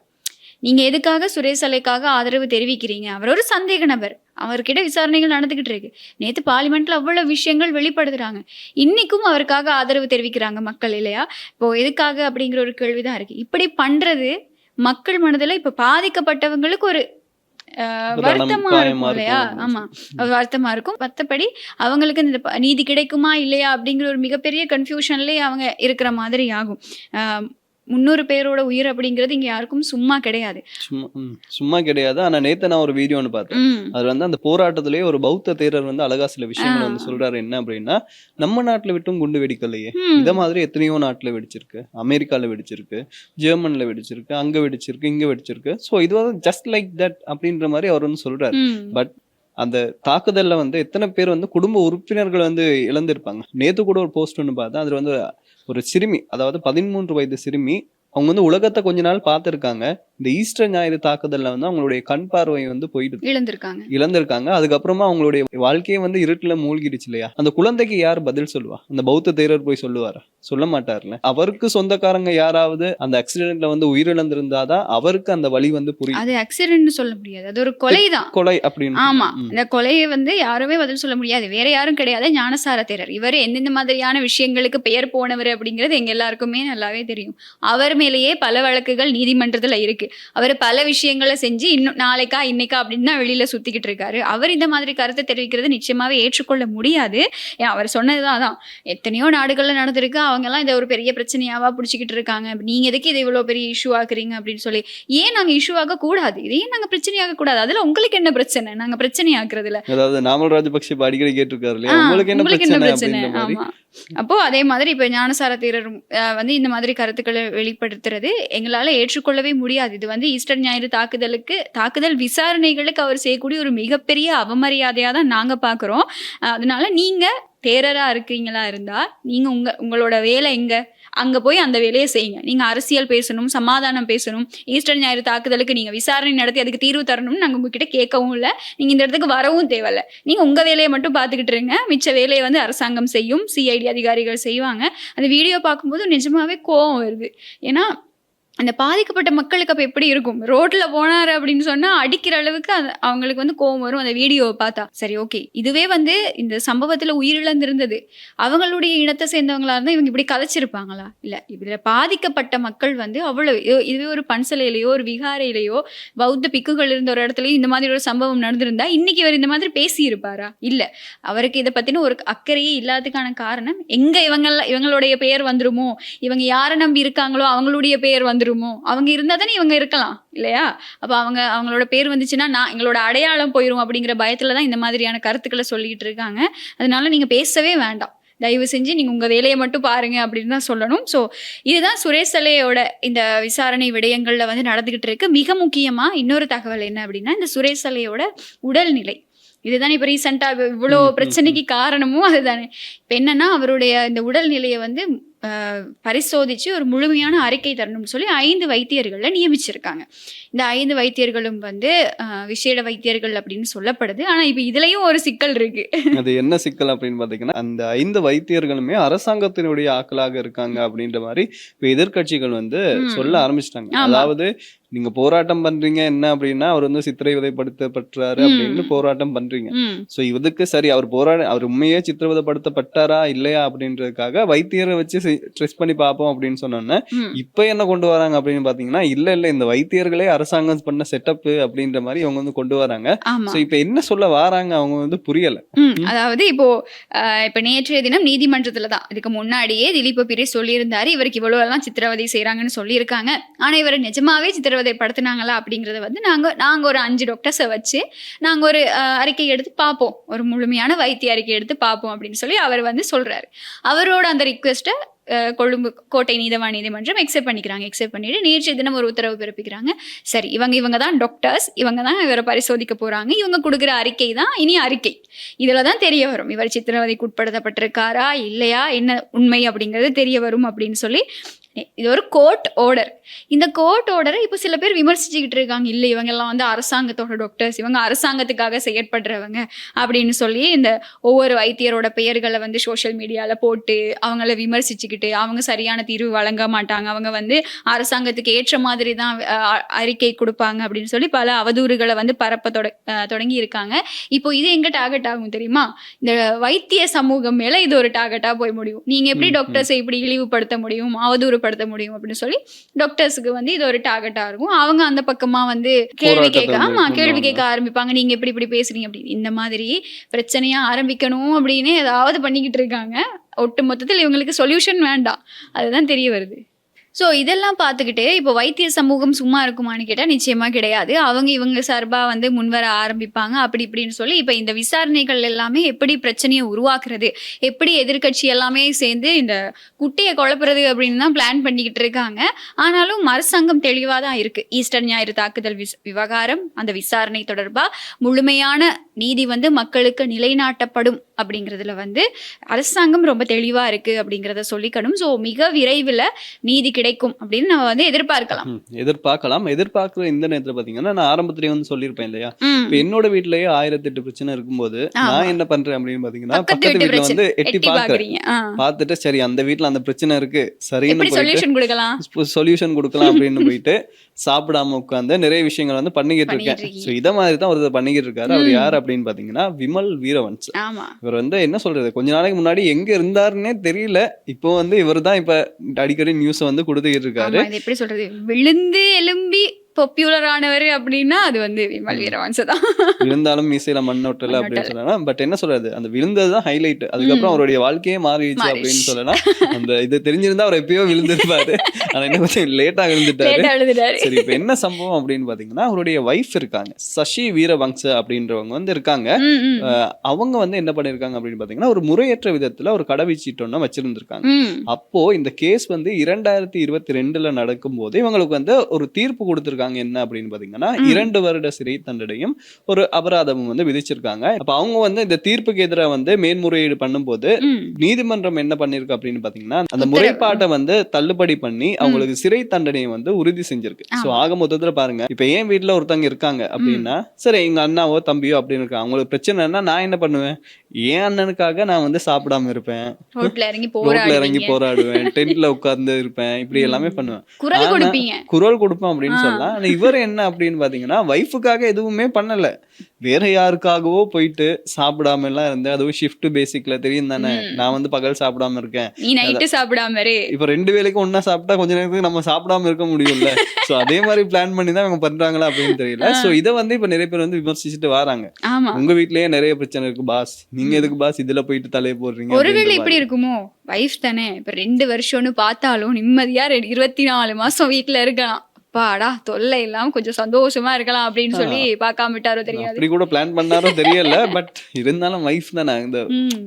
நீங்க எதுக்காக சுரேஷ் சலைக்காக ஆதரவு தெரிவிக்கிறீங்க? அவர் ஒரு சந்தேக நபர், அவர்கிட்ட விசாரணைகள் நடந்துகிட்டு இருக்கு. நேற்று பார்லிமெண்ட்ல அவ்வளவு விஷயங்கள் வெளிப்படுத்துறாங்க. இன்னைக்கும் அவருக்காக ஆதரவு தெரிவிக்கிறாங்க மக்கள் இல்லையா? இப்போ எதுக்காக அப்படிங்கிற ஒரு கேள்விதான் இருக்கு. இப்படி பண்றது மக்கள் மனதில் இப்ப பாதிக்கப்பட்டவங்களுக்கு ஒரு வருத்தமா இருக்கும் இல்லையா? ஆமா, வருத்தமா இருக்கும். மற்றபடி அவங்களுக்கு இந்த நீதி கிடைக்குமா இல்லையா அப்படிங்கிற ஒரு மிகப்பெரிய கன்ஃபியூஷன்லேயே அவங்க இருக்கிற மாதிரி ஆகும். 300 பேரோட உயிர் அப்படிங்கிறது இங்க யாருக்கும் சும்மா கிடையாது. சும்மா கிடையாது. ஆனா நேத்து நான் ஒரு வீடியோ ஒன்று பார்த்தேன். அது வந்து அந்த போராட்டத்திலேயே ஒரு பௌத்த தேரர் வந்து அழகா சில விஷயங்கள் வந்து சொல்றாரு. என்ன அப்படின்னா, நம்ம நாட்டுல விட்டும் குண்டு வெடிக்கலையே, இத மாதிரி எத்தனையோ நாட்டுல வெடிச்சிருக்கு, அமெரிக்கால வெடிச்சிருக்கு, ஜெர்மன்ல வெடிச்சிருக்கு, அங்க வெடிச்சிருக்கு, இங்க வெடிச்சிருக்கு. ஸோ இது வந்து ஜஸ்ட் லைக் தட் அப்படின்ற மாதிரி அவர் வந்து சொல்றாரு. பட் அந்த தாக்குதல்ல வந்து எத்தனை பேர் வந்து குடும்ப உறுப்பினர்கள் வந்து இழந்திருப்பாங்க. நேத்து கூட ஒரு போஸ்ட் ஒன்று பார்த்தேன். அதுல வந்து ஒரு சிறுமி, அதாவது 13 வயது சிறுமி, அவங்க வந்து உலகத்தை கொஞ்ச நாள் பார்த்துருக்காங்க. இந்த ஈஸ்டர் ஞாயிறு தாக்குதல்ல வந்து அவங்களுடைய கண் பார்வை வந்து போயிட்டு இழந்திருக்காங்க. அதுக்கப்புறமா அவங்களுடைய வாழ்க்கையே வந்து இருட்டுல மூழ்கிடுச்சு இல்லையா? அந்த குழந்தைக்கு யார் பதில் சொல்லுவா? அந்த பௌத்த தேரர் போய் சொல்லுவாரா? சொல்ல மாட்டார்ல. அவருக்கு சொந்தக்காரங்க யாராவது அந்த ஆக்சிடென்ட்ல வந்து உயிரிழந்திருந்தாதான் அவருக்கு அந்த வழி வந்து புரியும். அது ஆக்சிடென்ட் சொல்ல முடியாது, அது ஒரு கொலைதான். கொலை அப்படின்னு. ஆமா, இந்த கொலையை வந்து யாருமே பதில் சொல்ல முடியாது. வேற யாரும் கிடையாது, ஞானசார தேரர். இவர் எந்தெந்த மாதிரியான விஷயங்களுக்கு பெயர் போனவர் அப்படிங்கிறது எங்க எல்லாருக்குமே நல்லாவே தெரியும். அவர் மேலேயே பல வழக்குகள் நீதிமன்றத்துல இருக்கு. அவர் பல விஷயங்களை செஞ்சு இன்னும் நாளைக்கா இன்னைக்கா அப்படின்னு தான் வெளியில சுத்திக்கிட்டு இருக்காரு. அவர் இந்த மாதிரி கருத்தை தெரிவிக்கிறது நிச்சயமாவே ஏற்றுக்கொள்ள முடியாது. அவர் சொன்னதுதான் அதான், எத்தனையோ நாடுகள்ல நடந்திருக்கு, அவங்க எல்லாம் இதை ஒரு பெரிய பிரச்சனையாவா பிடிச்சிக்கிட்டு இருக்காங்க. நீங்க எதுக்கு இதை இவ்வளவு பெரிய இஷ்யூ ஆக்குறீங்க அப்படின்னு சொல்லி. ஏன் நாங்க இஷ்யூ ஆக கூடாது? இதையும் நாங்க பிரச்சனையாக கூடாது? அதுல உங்களுக்கு என்ன பிரச்சனை நாங்க பிரச்சனை ஆக்குறதுல? அதாவது நாமல் ராஜபக்ஷ அடிக்கடி கேட்டிருக்காரு இல்லையா, உங்களுக்கு என்ன பிரச்சனை? ஆமா. அப்போ அதே மாதிரி இப்ப ஞானசார தேரரும் வந்து இந்த மாதிரி கருத்துக்களை வெளிப்படுத்துறது எங்களால ஏற்றுக்கொள்ளவே முடியாது. இது வந்து ஈஸ்டர் ஞாயிறு தாக்குதல் விசாரணைகளுக்கு அவர் செய்யக்கூடிய ஒரு மிகப்பெரிய அவமரியாதையா தான் நாங்க பாக்குறோம். அதனால நீங்க தேரரா இருக்கீங்களா இருந்தா நீங்க உங்களோட வேலை எங்க? அங்கே போய் அந்த வேலையை செய்யுங்க. நீங்கள் அரசியல் பேசணும், சமாதானம் பேசணும். ஈஸ்டர் ஞாயிறு தாக்குதலுக்கு நீங்கள் விசாரணை நடத்தி அதுக்கு தீர்வு தரணும்னு நாங்கள் உங்ககிட்ட கேட்கவும் இல்லை. நீங்கள் இந்த இடத்துக்கு வரவும் தேவையில்ல. நீங்கள் உங்கள் வேலையை மட்டும் பார்த்துக்கிட்டு இருங்க. மிச்ச வேலையை வந்து அரசாங்கம் செய்யும், சிஐடி அதிகாரிகள் செய்வாங்க. அந்த வீடியோ பார்க்கும்போது நிஜமாவே கோவம் வருது. ஏன்னா அந்த பாதிக்கப்பட்ட மக்களுக்கு அப்ப எப்படி இருக்கும்? ரோட்ல போனாரு அப்படின்னு சொன்னா அடிக்கிற அளவுக்கு அவங்களுக்கு வந்து கோவம் வரும் அந்த வீடியோவை பார்த்தா. சரி, ஓகே. இதுவே வந்து இந்த சம்பவத்துல உயிரிழந்திருந்தது அவங்களுடைய இனத்தை சேர்ந்தவங்களா இருந்தா இவங்க இப்படி கதைச்சிருப்பாங்களா? இல்ல. இதுல பாதிக்கப்பட்ட மக்கள் வந்து அவ்வளவு இதுவே ஒரு பன்சலையிலயோ ஒரு விகாரையிலயோ பௌத்த பிக்குகள் இருந்த ஒரு இடத்துலயும் இந்த மாதிரி ஒரு சம்பவம் நடந்திருந்தா இன்னைக்கு இவர் இந்த மாதிரி பேசி இருப்பாரா? இல்ல. அவருக்கு இதை பத்தின ஒரு அக்கறையே இல்லாததுக்கான காரணம் எங்க இவங்களுடைய பெயர் வந்துருமோ, இவங்க யாரை நம்பி இருக்காங்களோ அவங்களுடைய பெயர் வந்துருமோ, அவங்க இருந்தா தானே இவங்க இருக்கலாம் இல்லையா? அப்ப அவங்களோட பேர் வந்துச்சுன்னா எங்களோட அடையாளம் போயிரும் அப்படிங்கிற பயத்துலதான் இந்த மாதிரியான கருத்துக்களை சொல்லிட்டு இருக்காங்க. அதனால நீங்க பேசவே வேண்டாம், தயவு செஞ்சு நீங்க உங்க வேலையை மட்டும் பாருங்க அப்படின்னு தான் சொல்லணும். ஸோ இதுதான் சுரேஷ் சலேயோட இந்த விசாரணை விடயங்கள்ல வந்து நடந்துகிட்டு இருக்கு. மிக முக்கியமா இன்னொரு தகவல் என்ன அப்படின்னா, இந்த சுரேஷ் சலேயோட உடல்நிலை இதுதானே இப்போ ரீசெண்டாக இவ்வளோ பிரச்சனைக்கு காரணமும் அதுதானே. இப்போ என்னன்னா, அவருடைய இந்த உடல்நிலையை வந்து பரிசோதிச்சு ஒரு முழுமையான அறிக்கை தரணும்னு சொல்லி 5 வைத்தியர்களை நியமிச்சிருக்காங்க. இந்த 5 வைத்தியர்களும் வந்து விசேட வைத்தியர்கள் அப்படின்னு சொல்லப்படுது. ஆனா இப்ப இதுலயும் ஒரு சிக்கல் இருக்கு. அது என்ன சிக்கல் அப்படின்னு பாத்தீங்கன்னா, அந்த 5 வைத்தியர்களுமே அரசாங்கத்தினுடைய ஆட்களாக இருக்காங்க அப்படின்ற மாதிரி இப்ப எதிர்கட்சிகள் வந்து சொல்ல ஆரம்பிச்சிட்டாங்க. அதாவது நீங்க போராட்டம் பண்றீங்க என்ன அப்படின்னா, அவர் வந்து சித்திரவதைப்படுத்தப்பட்டாரு அப்படின்னு போராட்டம் பண்றீங்க. சோ இதுக்கு சரி அவர் உண்மையே சித்திரவதைப்படுத்தப்பட்டாரா இல்லையா அப்படின்றதுக்காக வைத்தியரை வச்சு ட்ரெஸ் பண்ணி பார்ப்போம் அப்படின்னு சொன்னோன்னே, இப்ப என்ன கொண்டு வராங்க அப்படின்னு பாத்தீங்கன்னா, இல்ல இந்த வைத்தியர்களே அரசாங்கம் பண்ண செட்டப் அப்படின்ற மாதிரி அவங்க வந்து கொண்டு வராங்க. சோ இப்ப என்ன சொல்ல வராங்க அவங்க வந்து புரியல. அதாவது இப்ப நேற்றைய தினம் நீதிமன்றத்துல தான் இதுக்கு முன்னாடியே திலீப் பிரி சொல்லியிருந்தாரு, இவருக்கு இவ்வளவு எல்லாம் சித்திரவதை செய்யறாங்கன்னு சொல்லியிருக்காங்க. ஆனா இவர் நிஜமாவே சித்திரவதை படுத்தினாங்களா அப்படிங்கறத வந்து நாங்க ஒரு 5 டாக்டர்ஸை வச்சு நாங்க ஒரு அறிக்கை எடுத்து பார்ப்போம், ஒரு முழுமையான வைத்திய அறிக்கை எடுத்து பார்ப்போம் அப்படின்னு சொல்லி அவர் வந்து சொல்றாரு. அவரோட அந்த ரிக்வெஸ்ட்டை கொழும்பு கோட்டை நீதவான் நீதிமன்றம் எக்ஸெப்ட் பண்ணிட்டு நேற்று தினம் ஒரு உத்தரவு பிறப்பிக்கிறாங்க. சரி, இவங்க தான் டாக்டர்ஸ், இவங்க தான் இவரை பரிசோதிக்க போறாங்க, இவங்க கொடுக்குற அறிக்கை தான் இனி அறிக்கை. இதுல தான் தெரிய வரும் இவர் சித்திரவதைக்கு உட்படுத்தப்பட்டிருக்காரா இல்லையா, என்ன உண்மை அப்படிங்கிறது தெரிய வரும் அப்படின்னு சொல்லி இது ஒரு கோர்ட் ஆர்டர். இந்த கோர்ட் ஆர்டரை இப்போ சில பேர் விமர்சிச்சுக்கிட்டு இருக்காங்க. இல்லை, இவங்கெல்லாம் வந்து அரசாங்கத்தோட டாக்டர்ஸ், இவங்க அரசாங்கத்துக்காக செயற்படுறவங்க அப்படின்னு சொல்லி இந்த ஒவ்வொரு வைத்தியரோட பெயர்களை வந்து சோஷியல் மீடியாவில் போட்டு அவங்கள விமர்சிச்சுக்கிட்டு அவங்க சரியான தீர்வு வழங்க மாட்டாங்க, அவங்க வந்து அரசாங்கத்துக்கு ஏற்ற மாதிரி தான் அறிக்கை கொடுப்பாங்க அப்படின்னு சொல்லி பல அவதூறுகளை வந்து பரப்ப தொடங்கி இருக்காங்க. இப்போ இது எங்க டார்கெட் ஆகும் தெரியுமா? இந்த வைத்திய சமூகம் மேல இது ஒரு டார்கெட்டா போய் முடியும். நீங்க எப்படி டாக்டர்ஸை இப்படி இழிவுபடுத்த முடியும், அவதூறு படுத்த முடியும் அப்படின்னு சொல்லி டாக்டர்ஸுக்கு வந்து இது ஒரு டார்கெட்டா இருக்கும். அவங்க அந்த பக்கமா வந்து கேள்வி கேட்க ஆரம்பிப்பாங்க, நீங்க எப்படி இப்படி பேசுறீங்க அப்படின்னு. இந்த மாதிரி பிரச்சனையா ஆரம்பிக்கணும் அப்படின்னு ஏதாவது பண்ணிக்கிட்டு இருக்காங்க. ஒட்டு மொத்தத்தில் இவங்களுக்கு சொல்யூஷன் வேண்டாம், அதுதான் தெரிய வருது. ஸோ இதெல்லாம் பார்த்துக்கிட்டு இப்போ வைத்திய சமூகம் சும்மா இருக்குமான்னு கேட்டால் நிச்சயமாக கிடையாது. இவங்க சார்பாக வந்து முன்வர ஆரம்பிப்பாங்க அப்படி இப்படின்னு சொல்லி. இப்போ இந்த விசாரணைகள் எல்லாமே எப்படி பிரச்சனையை உருவாக்குறது, எப்படி எதிர்கட்சி எல்லாமே சேர்ந்து இந்த குட்டையை குழப்புறது அப்படின்னு தான் பிளான் பண்ணிக்கிட்டு இருக்காங்க. ஆனாலும் அரசாங்கம் தெளிவாக தான் இருக்குது. ஈஸ்டர் ஞாயிறு தாக்குதல் விவகாரம் அந்த விசாரணை தொடர்பாக முழுமையான நீதி வந்து மக்களுக்கு நிலைநாட்டப்படும் அப்படிங்கிறதுல வந்து அரசாங்கம் ரொம்ப தெளிவாக இருக்குது அப்படிங்கிறத சொல்லிக்கணும். ஸோ மிக விரைவில் நீதி கிடைக்கும் அப்படின்னு நம்ம வந்து எதிர்பார்க்குற இந்த நேரத்துல பாத்தீங்கன்னா, நான் ஆரம்பத்திலேயே வந்து சொல்லியிருப்பேன் இல்லையா, இப்ப என்னோட வீட்லயே 1008 பிரச்சனை இருக்கும்போது நான் என்ன பண்றேன் அப்படின்னு பாத்தீங்கன்னா, பக்கத்து வீட்டுல வந்து எட்டி பார்த்துட்டு சரி அந்த வீட்டுல அந்த பிரச்சனை இருக்கு, சரின்னு சொல்யூஷன் கொடுக்கலாம் அப்படின்னு போயிட்டு சாப்பிடாம உட்கார்ந்து நிறைய விஷயங்கள் வந்து பண்ணிக்கிட்டு இருக்கேன். சோ இத மாதிரி தான் ஒருத்தர் பண்ணிக்கிட்டு இருக்காரு. அவர் யார் அப்படின்னு பாத்தீங்கன்னா விமல் வீரவன்ஸ். இவர் வந்து என்ன சொல்றது, கொஞ்ச நாளைக்கு முன்னாடி எங்க இருந்தாருன்னே தெரியல, இப்போ வந்து இவர் தான் இப்ப அடிக்கடி நியூஸ் வந்து கொடுத்துக்கிட்டு இருக்காரு. எப்படி சொல்றது, விழுந்து எலும்பி பாப்புலர் ஆனவர் அப்படின்னா அது வந்து விமல் வீரவன்ஸ் தான். விழுந்தாலும் மீசையில மண்ணோட்டல அப்படின்னு சொல்லலாம். பட் என்ன சொல்றது, அந்த விழுந்ததுதான் ஹைலைட். அதுக்கப்புறம் அவருடைய வாழ்க்கையே மாறிடுச்சு அப்படின்னு சொல்லலாம். அந்த இது தெரிஞ்சிருந்தா அவர் எப்பயோ விழுந்திருப்பாரு. ஆனா என்ன கொஞ்சம் லேட்டா விழுந்துட்டாரு. சரி, இப்ப என்ன சம்பவம் அப்படின்னு பாத்தீங்கன்னா, அவருடைய வைஃப் இருக்காங்க, சசி வீரவங்ச அப்படின்றவங்க வந்து இருக்காங்க. அவங்க வந்து என்ன பண்ணிருக்காங்க அப்படின்னு பாத்தீங்கன்னா, ஒரு முறையற்ற விதத்துல ஒரு கடவுச்சீட்டு ஒண்ணு வச்சிருந்திருக்காங்க. அப்போ இந்த கேஸ் வந்து 2022 நடக்கும் போது இவங்களுக்கு வந்து ஒரு தீர்ப்பு கொடுத்திருக்காங்க. என்ன அப்படின்னு பாத்தீங்கன்னா, 2 வருட சிறை தண்டனையும் ஒரு அபராதமும் வந்து விதிச்சிருக்காங்க. அப்ப அவங்க வந்து இந்த தீர்ப்புக்கு எதிராக வந்து மேன்முறையீடு பண்ணும்போது நீதிமன்றம் என்ன பண்ணிருக்கு அப்படின்னு பாத்தீங்கன்னா, அந்த முறைப்பாட்டை வந்து தள்ளுபடி பண்ணி அவங்களுக்கு சிறை தண்டனையை வந்து உறுதி செஞ்சிருக்கு. சோ ஆக மொத்தத்துல பாருங்க, இப்ப என் வீட்டுல ஒருத்தவங்க இருக்காங்க அப்படின்னா, சரி எங்க அண்ணாவோ தம்பியோ அப்படின்னு இருக்காங்க, அவங்களுக்கு பிரச்சனைனா நான் என்ன பண்ணுவேன், என் அண்ணனுக்காக நான் வந்து சாப்பிடாம இருப்பேன், ரோட்ல இறங்கி ரோட்ல இறங்கி போராடுவீங்க, போராடுவேன், டென்ட்ல உட்கார்ந்து இருப்பேன், இப்படி எல்லாமே பண்ணுவேன். குரல் ஆனா கொடுப்பீங்க. குரல் கொடுப்பேன் அப்படின்னு ஆ. சொல்லலாம். ஆனா இவர் என்ன அப்படின்னு பாத்தீங்கன்னா வைஃபுக்காக எதுவுமே பண்ணல, வேற யாருக்காகவோ போயிட்டு சாப்பிடாம எல்லாம் இருந்து, அதுவும் ஷிஃப்ட் பேசிக்ல தெரியும் தானே, நான் வந்து பகல் சாப்பிடாம இருக்கேன், நீ நைட்டு சாப்பிடாம இரு. இப்ப 2 வேளைக்கும் ஒண்ணா சாப்பிட்டா கொஞ்ச நேரத்துக்கு நம்ம சாப்பிடாம இருக்க முடியும்ல. சோ அதே மாதிரி பிளான் பண்ணி தான் இவங்க பண்றாங்களா அப்படின்னு தெரியல. சோ இத வந்து இப்ப நிறைய பேர் வந்து விமர்சிச்சுட்டு வராங்க. ஆமா, உங்க வீட்லயே நிறைய பிரச்சனை இருக்கு பாஸ், நீங்க எதுக்கு பாஸ் இதுல போயிட்டு தலைய போடுறீங்க ஒருவேளை அப்படின்ற இப்படி மாதிரி. இருக்குமோ, வைஃப் தானே இப்ப 2 வருஷம்னு பார்த்தாலும் நிம்மதியா 24 மாசம் வீட்டுல இருக்கலாம், அப்பாடா தொல்லை இல்லாம கொஞ்சம் சந்தோஷமா இருக்கலாம் அப்படின்னு சொல்லி பார்க்காம விட்டாரோ தெரியாது. அப்படி கூட பிளான் பண்ணாரோ தெரியல. பட் இருந்தாலும் வைஃப் தானே, இந்த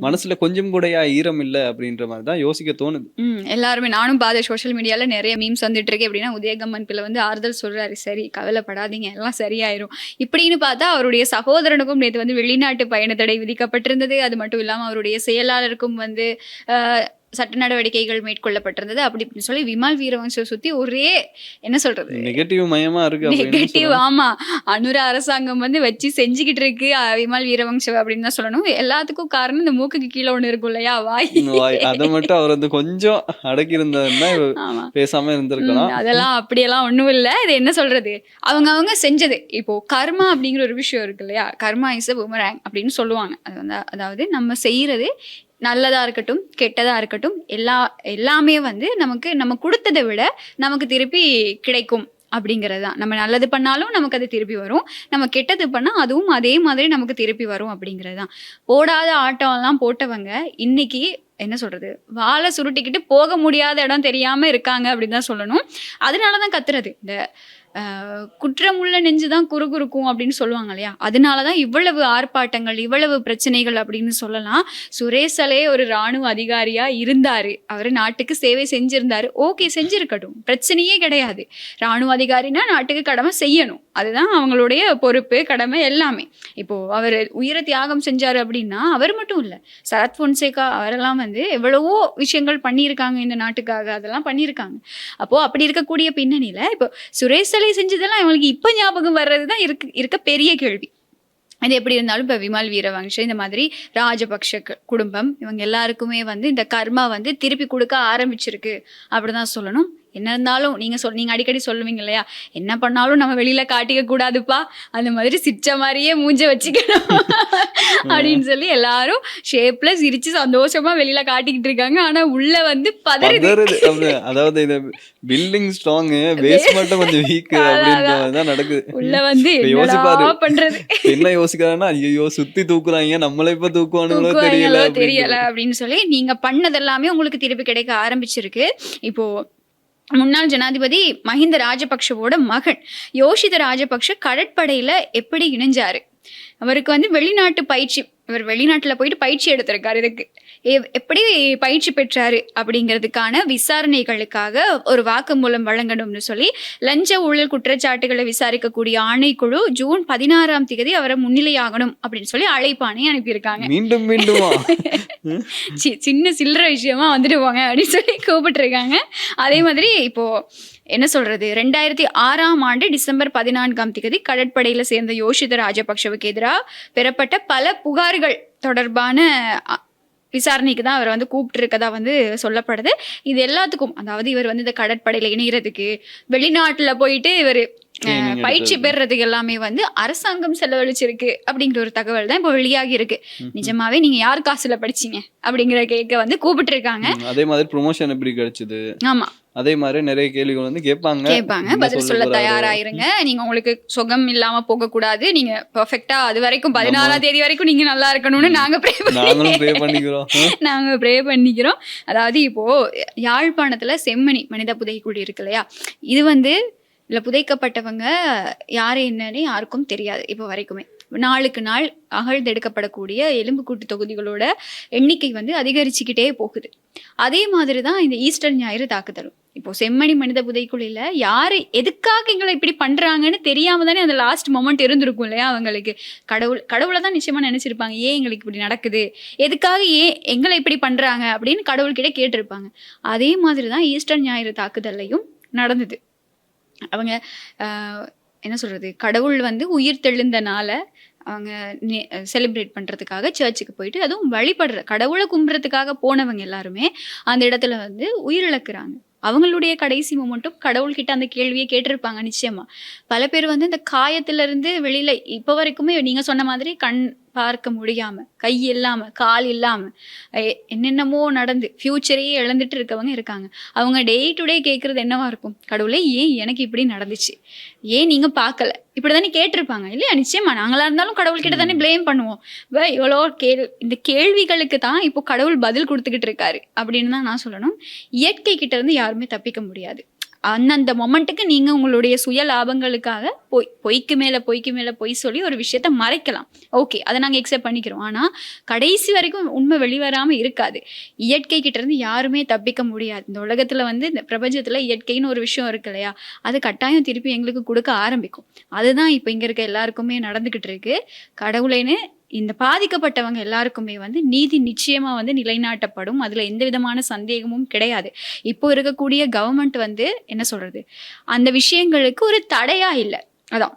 மனசுல கொஞ்சம் கூடயா ஈரம் இல்ல அப்படின்ற மாதிரி தான் யோசிக்க தோணுது. எல்லாருமே, நானும் பாத சோஷியல் மீடியால நிறைய மீம்ஸ் வந்துட்டு இருக்கு. எப்படின்னா உதயகம்மன் பிள்ளை வந்து ஆறுதல் சொல்றாரு, சரி கவலைப்படாதீங்க எல்லாம் சரியாயிரும் இப்படின்னு பார்த்தா, அவருடைய சகோதரனுக்கும் நேற்று வந்து வெளிநாட்டு பயண தடை விதிக்கப்பட்டிருந்தது. அது மட்டும் இல்லாம அவருடைய செயலாளருக்கும் வந்து சட்ட நடவடிக்கைகள் மேற்கொள்ளப்பட்டிருந்தது. அப்படி இப்படின்னு சொல்லி விமல் வீரவன்ச சுத்தி ஒரே என்ன சொல்றது, நெகட்டிவ் மயமா இருக்கு அப்படின்னு நெகட்டிவ். ஆமா, அனுர அரசாங்கம் வந்து வச்சு செஞ்சுக்கிட்டு இருக்கு விமல் வீரவங்ச அப்படின்னு தான் சொல்லணும். எல்லாத்துக்கும் காரணம் இந்த மூக்குக்கு கீழே ஒண்ணு இருக்கும் இல்லையா, வாய். அதை மட்டும் அவர் வந்து கொஞ்சம் அடக்கி இருந்ததுன்னா ஆமா, பேசாம இருந்திருக்கலாம். அதெல்லாம் அப்படியெல்லாம் ஒண்ணும் இல்ல. இது என்ன சொல்றது, அவங்க செஞ்சது. இப்போ கர்மா அப்படிங்கிற ஒரு விஷயம் இருக்கு இல்லையா, கர்மா இஸ் அ பூமராங் அப்படின்னு சொல்லுவாங்க. அது வந்து அதாவது நம்ம செய்யறது நல்லதா இருக்கட்டும் கெட்டதா இருக்கட்டும் எல்லாமே வந்து நம்ம கொடுத்ததை விட நமக்கு திருப்பி கிடைக்கும் அப்படிங்கிறது தான். நம்ம நல்லது பண்ணாலும் நமக்கு அது திருப்பி வரும், நம்ம கெட்டது பண்ணா அதுவும் அதே மாதிரி நமக்கு திருப்பி வரும் அப்படிங்கிறது தான். போடாத ஆட்டம் எல்லாம் போட்டவங்க இன்னைக்கு என்ன சொல்றது, வாழை சுருட்டிக்கிட்டு போக முடியாத இடம் தெரியாம இருக்காங்க அப்படின்னு தான் சொல்லணும். அதனாலதான் கத்துறது, இந்த குற்றமுள்ள நெஞ்சுதான் குறுகுறுக்கும் அப்படின்னு சொல்லுவாங்க இல்லையா, அதனாலதான் இவ்வளவு ஆர்ப்பாட்டங்கள் இவ்வளவு பிரச்சனைகள் அப்படின்னு சொல்லலாம். சுரேஷ் அலே ஒரு ராணுவ அதிகாரியா இருந்தாரு, அவரு நாட்டுக்கு சேவை செஞ்சிருந்தாரு, ஓகே செஞ்சிருக்கட்டும், பிரச்சனையே கிடையாது. ராணுவ அதிகாரினா நாட்டுக்கு கடமை செய்யணும், அதுதான் அவங்களுடைய பொறுப்பு கடமை எல்லாமே. இப்போ அவர் உயிரை தியாகம் செஞ்சாரு அப்படின்னா அவர் மட்டும் இல்ல, சரத் பொன்சேகா அவரெல்லாம் வந்து எவ்வளவோ விஷயங்கள் பண்ணியிருக்காங்க இந்த நாட்டுக்காக, அதெல்லாம் பண்ணியிருக்காங்க. அப்போ அப்படி இருக்கக்கூடிய பின்னணியில இப்போ சுரேஷ் அலே செஞ்சதெல்லாம் இவங்களுக்கு இப்ப ஞாபகம் வர்றதுதான் இருக்க பெரிய கேள்வி. அது எப்படி இருந்தாலும் இப்போ விமல் வீரவங்ச இந்த மாதிரி ராஜபக்ஷ குடும்பம் இவங்க எல்லாருக்குமே வந்து இந்த கர்மா வந்து திருப்பி கொடுக்க ஆரம்பிச்சிருக்கு அப்படிதான் சொல்லணும். என்ன இருந்தாலும் நீங்க அடிக்கடி சொல்லுவீங்க இல்லையா, என்ன பண்ணாலும் நம்ம வெளியில காட்டிக்க கூடாதுப்பா, அந்த மாதிரி சிரிச்ச மாதிரியே மூஞ்ச வச்சுக்கணும் அப்படின்னு சொல்லி எல்லாரும் ஷேப்ல சிரிச்சு சந்தோஷமா வெளியில காட்டிக்கிட்டு இருக்காங்க. ஆனா உள்ள வந்து பதறுது. அதாவது இந்த பில்டிங் ஸ்ட்ராங், பேஸ்மெண்ட் கொஞ்சம் வீக் அப்படின்றதான் நடக்குது. உள்ள வந்து என்னடா பண்றது, என்ன யோசிக்கிறாங்கன்னா, ஐயோ சுத்தி தூக்குறாங்க, நம்மள இப்ப தூக்குவானுங்களோ தெரியல அப்படின்னு சொல்லி நீங்க பண்ணதெல்லாமே உங்களுக்கு திருப்பி கிடைக்க ஆரம்பிச்சிருக்கு. இப்போ முன்னாள் ஜனாதிபதி மஹிந்த ராஜபக்ஷவோட மகன் யோஷித ராஜபக்ஷ கடற்படையில எப்படி இணைஞ்சாரு, அவருக்கு வந்து வெளிநாட்டு பயிற்சி, இவர் வெளிநாட்டுல போயிட்டு பயிற்சி எடுத்திருக்காரு. இதுக்கு எப்படி பயிற்சி பெற்றாரு அப்படிங்கிறதுக்கான விசாரணைகளுக்காக ஒரு வாக்குமூலம் வழங்கணும்னு சொல்லி லஞ்ச ஊழல் குற்றச்சாட்டுகளை விசாரிக்கக்கூடிய ஆணைக்குழு ஜூன் 16 அவரை முன்னிலையாகணும் அப்படின்னு சொல்லி அழைப்பானை அனுப்பியிருக்காங்க. மீண்டும் மீண்டும் சின்ன சில்லற விஷயமா வந்துட்டு போங்க அப்படின்னு சொல்லி கூப்பிட்டுருக்காங்க. அதே மாதிரி இப்போ என்ன சொல்றது, 2006 டிசம்பர் 14 கடற்படையில சேர்ந்த யோஷித ராஜபக்ஷவுக்கு எதிராக பெறப்பட்ட பல புகார்கள் தொடர்பான விசாரணைக்கு தான் அவர் வந்து கூப்பிட்டு இருக்கதா வந்து சொல்லப்படுது. இது எல்லாத்துக்கும் அதாவது இவர் வந்து இந்த கடற்படையில இணைகிறதுக்கு வெளிநாட்டுல போயிட்டு இவர் பயிற்சி பெறதுக்கு எல்லாமே வந்து அரசாங்கம் செலவழிச்சிருக்கு அப்படிங்கிற ஒரு தகவல் தான் இப்போ வெளியாகி இருக்கு. நிஜமாவே நீங்க யார் காசுல படிச்சீங்க அப்படிங்கிற கேட்க வந்து கூப்பிட்டு இருக்காங்க. அதே மாதிரி ப்ரொமோஷன் எப்படி கிடைச்சது, ஆமா அதே மாதிரி நிறைய கேள்விகள் வந்து கேட்பாங்க. பதில் சொல்ல தயாராயிருங்க. நீங்க உங்களுக்கு சுகம் இல்லாம போக கூடாது, நீங்க பெர்ஃபெக்ட்டா அது வரைக்கும் 16 வரைக்கும் நீங்க நல்லா இருக்கணும்னு நாங்க ப்ரே பண்ணிக்கிறோம். அதாவது இப்போ யாழ்ப்பாணத்துல செம்மணி மனித புதைக்குழி இருக்கு இல்லையா, இது வந்து இதுல புதைக்கப்பட்டவங்க யாரு என்னன்னு யாருக்கும் தெரியாது. இப்போ வரைக்குமே நாளுக்கு நாள் அகழ்ந்தெடுக்கப்படக்கூடிய எலும்புக்கூட்டு தொகுதிகளோட எண்ணிக்கை வந்து அதிகரிச்சுக்கிட்டே போகுது. அதே மாதிரி தான் இந்த ஈஸ்டர் ஞாயிறு தாக்குதலும். இப்போ செம்மணி மனித புதைக்குழியில யாரு எதுக்காக எங்களை இப்படி பண்றாங்கன்னு தெரியாம தானே அந்த லாஸ்ட் மொமெண்ட் இருந்திருக்கும் இல்லையா அவங்களுக்கு. கடவுளை தான் நிச்சயமா நினைச்சிருப்பாங்க, ஏன் எங்களுக்கு இப்படி நடக்குது, எதுக்காக ஏன் எங்களை இப்படி பண்றாங்க அப்படின்னு கடவுள்கிட்ட கேட்டிருப்பாங்க. அதே மாதிரி தான் ஈஸ்டர் ஞாயிறு தாக்குதல்லையும் நடந்தது. அவங்க என்ன சொல்றது, கடவுள் வந்து உயிர் தெழுந்தனால அவங்க செலிப்ரேட் பண்ணுறதுக்காக சர்ச்சுக்கு போயிட்டு, அதுவும் வழிபடுற கடவுளை கும்பிட்றதுக்காக போனவங்க எல்லாருமே அந்த இடத்துல வந்து உயிரிழக்கிறாங்க. அவங்களுடைய கடைசி மொமெண்ட்டும் கடவுள்கிட்ட அந்த கேள்வியை கேட்டிருப்பாங்க நிச்சயமா. பல பேர் வந்து இந்த காயத்திலிருந்து வெளியில இப்போ வரைக்குமே நீங்க சொன்ன மாதிரி கண் பார்க்க முடியாம, கை இல்லாம, கால் இல்லாம, என்னென்னமோ நடந்து ஃபியூச்சரையே இழந்துட்டு இருக்கவங்க இருக்காங்க. அவங்க டே டு டே கேட்கறது என்னவா இருக்கும்? கடவுளே ஏன் எனக்கு இப்படி நடந்துச்சு, ஏன் நீங்க பார்க்கல, இப்படிதானே கேட்டிருப்பாங்க இல்லையா? நிச்சயமா நாங்களா இருந்தாலும் கடவுள்கிட்ட தானே பிளேம் பண்ணுவோம். இவ்வளோ இந்த கேள்விகளுக்கு தான் இப்போ கடவுள் பதில் கொடுத்துக்கிட்டு இருக்காரு அப்படின்னு தான் நான் சொல்லணும். இயற்கை கிட்ட இருந்து யாருமே தப்பிக்க முடியாது. அந்தந்த மொமெண்ட்டுக்கு நீங்க உங்களுடைய சுய லாபங்களுக்காக பொய்க்கு மேல பொய் சொல்லி ஒரு விஷயத்த மறைக்கலாம். ஓகே, அதை நாங்க எக்ஸெப்ட் பண்ணிக்கிறோம். ஆனா கடைசி வரைக்கும் உண்மை வெளிவராம இருக்காது. இயற்கை கிட்ட இருந்து யாருமே தப்பிக்க முடியாது. இந்த உலகத்துல வந்து இந்த பிரபஞ்சத்துல இயற்கைன்னு ஒரு விஷயம் இருக்கு இல்லையா, அது கட்டாயம் திருப்பி எங்களுக்கு கொடுக்க ஆரம்பிக்கும். அதுதான் இப்ப இங்க இருக்க எல்லாருக்குமே நடந்துகிட்டு இருக்கு. கடவுளேன்னு இந்த பாதிக்கப்பட்டவங்க எல்லாருக்குமே வந்து நீதி நிச்சயமா வந்து நிலைநாட்டப்படும். அதுல எந்த விதமான சந்தேகமும் கிடையாது. இப்போ இருக்கக்கூடிய கவர்மெண்ட் வந்து என்ன சொல்றது, அந்த விஷயங்களுக்கு ஒரு தடையா இல்லை. அதான்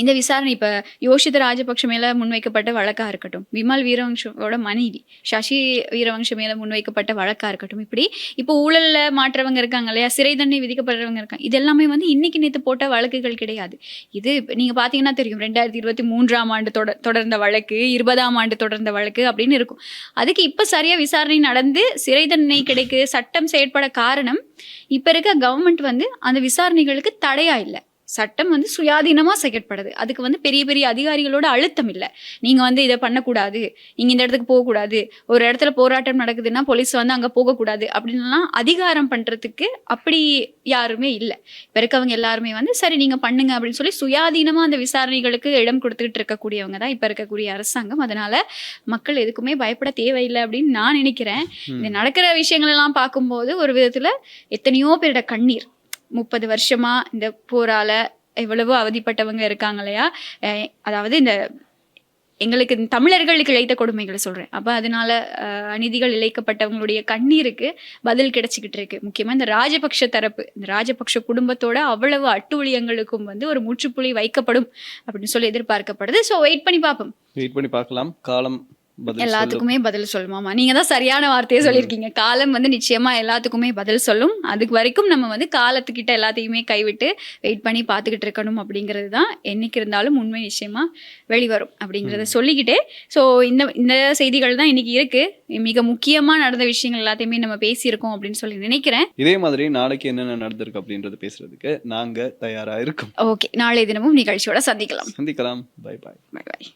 இந்த விசாரணை இப்போ யோஷித ராஜபக்ஷ மேல முன்வைக்கப்பட்ட வழக்கா இருக்கட்டும், விமல் வீரவங்ஷோட மனைவி சசி வீரவங்ஷ மேல முன்வைக்கப்பட்ட வழக்கா இருக்கட்டும், இப்படி இப்போ ஊழல்ல மாற்றவங்க இருக்காங்க இல்லையா, சிறை தண்டனை விதிக்கப்படுறவங்க இருக்காங்க, இது எல்லாமே வந்து இன்னைக்கு நேற்று போட்ட வழக்குகள் கிடையாது. இது நீங்க பாத்தீங்கன்னா தெரியும், 2023ஆம் ஆண்டு தொடர்ந்த வழக்கு, 20ஆம் ஆண்டு தொடர்ந்த வழக்கு அப்படின்னு இருக்கும். அதுக்கு இப்ப சரியா விசாரணை நடந்து சிறை தண்டனை கிடைக்கு சட்டம் செயற்பட காரணம் இப்ப இருக்க கவர்மெண்ட் வந்து அந்த விசாரணைகளுக்கு தடையா இல்லை. சட்டம் வந்து சுயாதீனமாக செயற்படுது. அதுக்கு வந்து பெரிய பெரிய அதிகாரிகளோட அழுத்தம் இல்லை. நீங்கள் வந்து இதை பண்ணக்கூடாது, நீங்கள் இந்த இடத்துக்கு போகக்கூடாது, ஒரு இடத்துல போராட்டம் நடக்குதுன்னா போலீஸ் வந்து அங்கே போகக்கூடாது அப்படின்லாம் அதிகாரம் பண்ணுறதுக்கு அப்படி யாருமே இல்லை. இப்போ இருக்கவங்க எல்லாருமே வந்து சரி நீங்கள் பண்ணுங்க அப்படின்னு சொல்லி சுயாதீனமாக அந்த விசாரணைகளுக்கு இடம் கொடுத்துக்கிட்டு இருக்கக்கூடியவங்க தான் இப்போ இருக்கக்கூடிய அரசாங்கம். அதனால மக்கள் எதுக்குமே பயப்பட தேவையில்லை அப்படின்னு நான் நினைக்கிறேன். இந்த நடக்கிற விஷயங்கள் எல்லாம் பார்க்கும்போது ஒரு விதத்தில் எத்தனையோ பேரோட கண்ணீர், 30 வருஷமா இந்த போரால எவ்வளவோ அவதிப்பட்டவங்க இருக்காங்க இல்லையா, அதாவது இந்த எங்களுக்கு தமிழர்களுக்கு இழைத்த கொடுமைகளை சொல்றேன். அப்ப அதனால அநீதிகள் இழைக்கப்பட்டவங்களுடைய கண்ணீருக்கு பதில் கிடைச்சிக்கிட்டு இருக்கு. முக்கியமா இந்த ராஜபக்ஷ தரப்பு, இந்த ராஜபக்ஷ குடும்பத்தோட அவ்வளவு அட்டூழியங்களுக்கும் வந்து ஒரு முற்றுப்புள்ளி வைக்கப்படும் அப்படின்னு சொல்லி எதிர்பார்க்கப்படுது. ஸோ வெயிட் பண்ணி பார்க்கலாம். காலம் எல்லாத்துக்குமே பதில் சொல்லுமாமா. நீங்க தான் சரியான வார்த்தையை சொல்லியிருக்கீங்க. காலம் வந்து நிச்சயமா எல்லாத்துக்குமே பதில் சொல்லும். அதுக்கு வரைக்கும் நம்ம வந்து காலத்துக்கிட்ட எல்லாத்தையுமே கைவிட்டு வெயிட் பண்ணி பார்த்துக்கிட்டு இருக்கணும் அப்படிங்கிறது தான் என்னைக்கு இருந்தாலும் உண்மை நிச்சயமா வெளிவரும் அப்படிங்கிறத சொல்லிக்கிட்டே, ஸோ இந்த செய்திகள் தான் இன்னைக்கு இருக்கு. மிக முக்கியமா நடந்த விஷயங்கள் எல்லாத்தையுமே நம்ம பேசியிருக்கோம் அப்படின்னு சொல்லி நினைக்கிறேன். இதே மாதிரி நாளைக்கு என்னென்ன நடந்திருக்கு அப்படின்றது பேசுறதுக்கு நாங்க தயாரா இருக்கோம். ஓகே, நாளை தினமும் நிகழ்ச்சியோட சந்திக்கலாம். Bye bye.